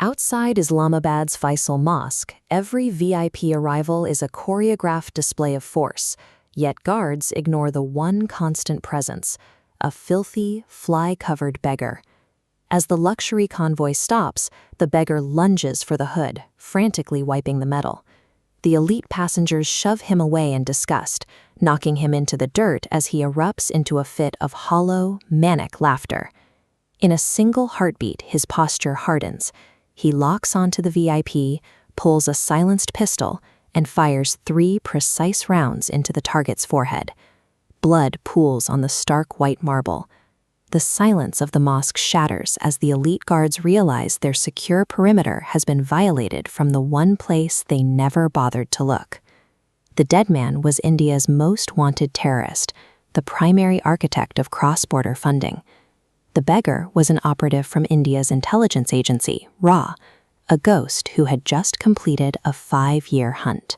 Outside Islamabad's Faisal Mosque, every VIP arrival is a choreographed display of force, yet guards ignore the one constant presence, a filthy, fly-covered beggar. As the luxury convoy stops, the beggar lunges for the hood, frantically wiping the metal. The elite passengers shove him away in disgust, knocking him into the dirt as he erupts into a fit of hollow, manic laughter. In a single heartbeat, his posture hardens. He locks onto the VIP, pulls a silenced pistol, and fires 3 precise rounds into the target's forehead. Blood pools on the stark white marble. The silence of the mosque shatters as the elite guards realize their secure perimeter has been violated from the one place they never bothered to look. The dead man was India's most wanted terrorist, the primary architect of cross-border funding. The beggar was an operative from India's intelligence agency, RA, a ghost who had just completed a 5-year hunt.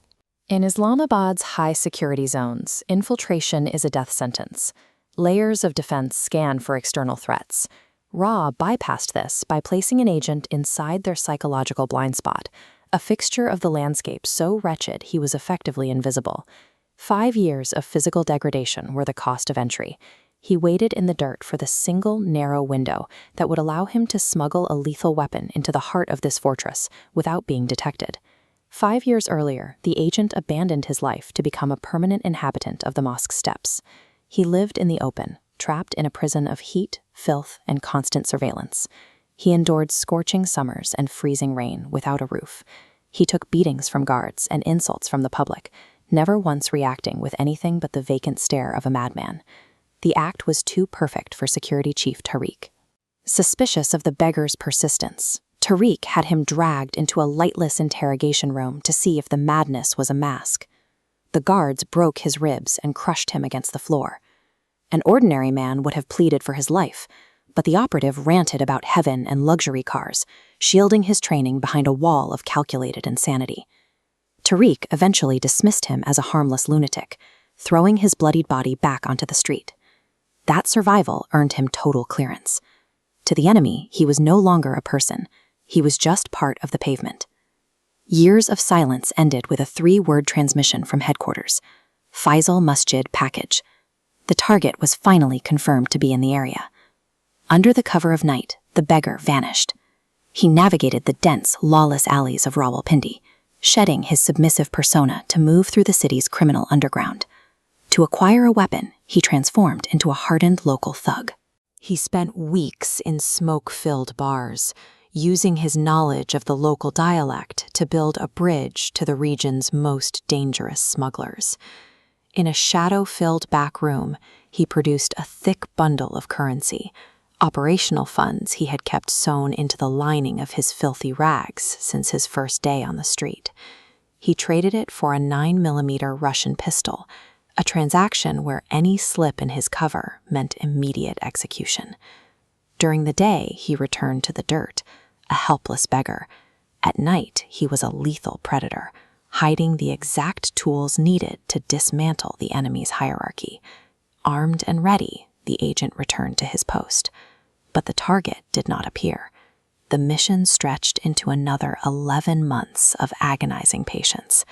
In Islamabad's high-security zones, infiltration is a death sentence. Layers of defense scan for external threats. RA bypassed this by placing an agent inside their psychological blind spot, a fixture of the landscape so wretched he was effectively invisible. 5 years of physical degradation were the cost of entry. He waited in the dirt for the single narrow window that would allow him to smuggle a lethal weapon into the heart of this fortress without being detected. 5 years earlier, the agent abandoned his life to become a permanent inhabitant of the mosque's steps. He lived in the open, trapped in a prison of heat, filth, and constant surveillance. He endured scorching summers and freezing rain without a roof. He took beatings from guards and insults from the public, never once reacting with anything but the vacant stare of a madman. The act was too perfect for Security Chief Tariq. Suspicious of the beggar's persistence, Tariq had him dragged into a lightless interrogation room to see if the madness was a mask. The guards broke his ribs and crushed him against the floor. An ordinary man would have pleaded for his life, but the operative ranted about heaven and luxury cars, shielding his training behind a wall of calculated insanity. Tariq eventually dismissed him as a harmless lunatic, throwing his bloodied body back onto the street. That survival earned him total clearance. To the enemy, he was no longer a person. He was just part of the pavement. Years of silence ended with a 3-word transmission from headquarters. Faisal Mosque package. The target was finally confirmed to be in the area. Under the cover of night, the beggar vanished. He navigated the dense, lawless alleys of Rawalpindi, shedding his submissive persona to move through the city's criminal underground. To acquire a weapon, he transformed into a hardened local thug. He spent weeks in smoke-filled bars, using his knowledge of the local dialect to build a bridge to the region's most dangerous smugglers. In a shadow-filled back room, he produced a thick bundle of currency, operational funds he had kept sewn into the lining of his filthy rags since his first day on the street. He traded it for a 9mm Russian pistol, a transaction where any slip in his cover meant immediate execution. During the day, he returned to the dirt, a helpless beggar. At night, he was a lethal predator, hiding the exact tools needed to dismantle the enemy's hierarchy. Armed and ready, the agent returned to his post. But the target did not appear. The mission stretched into another 11 months of agonizing patience.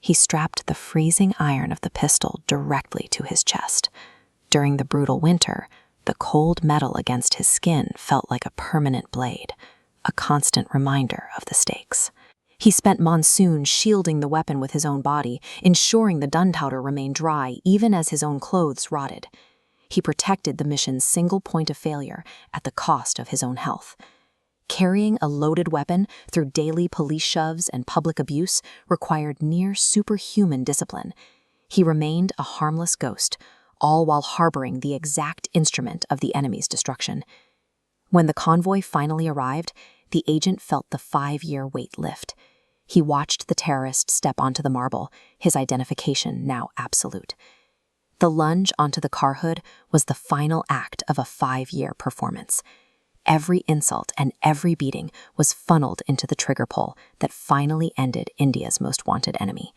He strapped the freezing iron of the pistol directly to his chest. During the brutal winter, the cold metal against his skin felt like a permanent blade, a constant reminder of the stakes. He spent monsoons shielding the weapon with his own body, ensuring the gunpowder remained dry even as his own clothes rotted. He protected the mission's single point of failure at the cost of his own health. Carrying a loaded weapon through daily police shoves and public abuse required near superhuman discipline. He remained a harmless ghost, all while harboring the exact instrument of the enemy's destruction. When the convoy finally arrived, the agent felt the 5-year weight lift. He watched the terrorist step onto the marble, his identification now absolute. The lunge onto the car hood was the final act of a 5-year performance. Every insult and every beating was funneled into the trigger pull that finally ended India's most wanted enemy.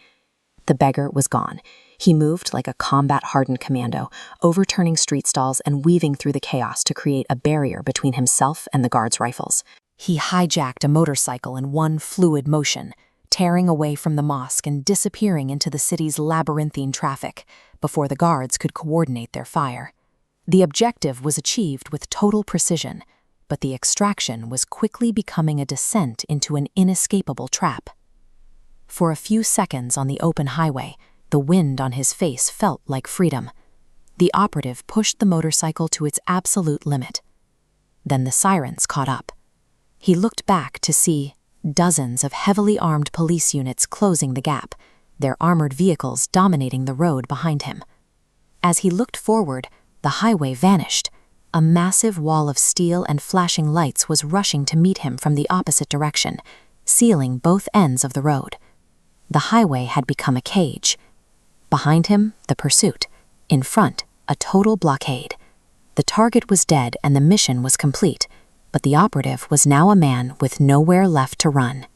The beggar was gone. He moved like a combat-hardened commando, overturning street stalls and weaving through the chaos to create a barrier between himself and the guards' rifles. He hijacked a motorcycle in one fluid motion, tearing away from the mosque and disappearing into the city's labyrinthine traffic before the guards could coordinate their fire. The objective was achieved with total precision, but the extraction was quickly becoming a descent into an inescapable trap. For a few seconds on the open highway, the wind on his face felt like freedom. The operative pushed the motorcycle to its absolute limit. Then the sirens caught up. He looked back to see dozens of heavily armed police units closing the gap, their armored vehicles dominating the road behind him. As he looked forward, the highway vanished. A massive wall of steel and flashing lights was rushing to meet him from the opposite direction, sealing both ends of the road. The highway had become a cage. Behind him, the pursuit. In front, a total blockade. The target was dead and the mission was complete, but the operative was now a man with nowhere left to run.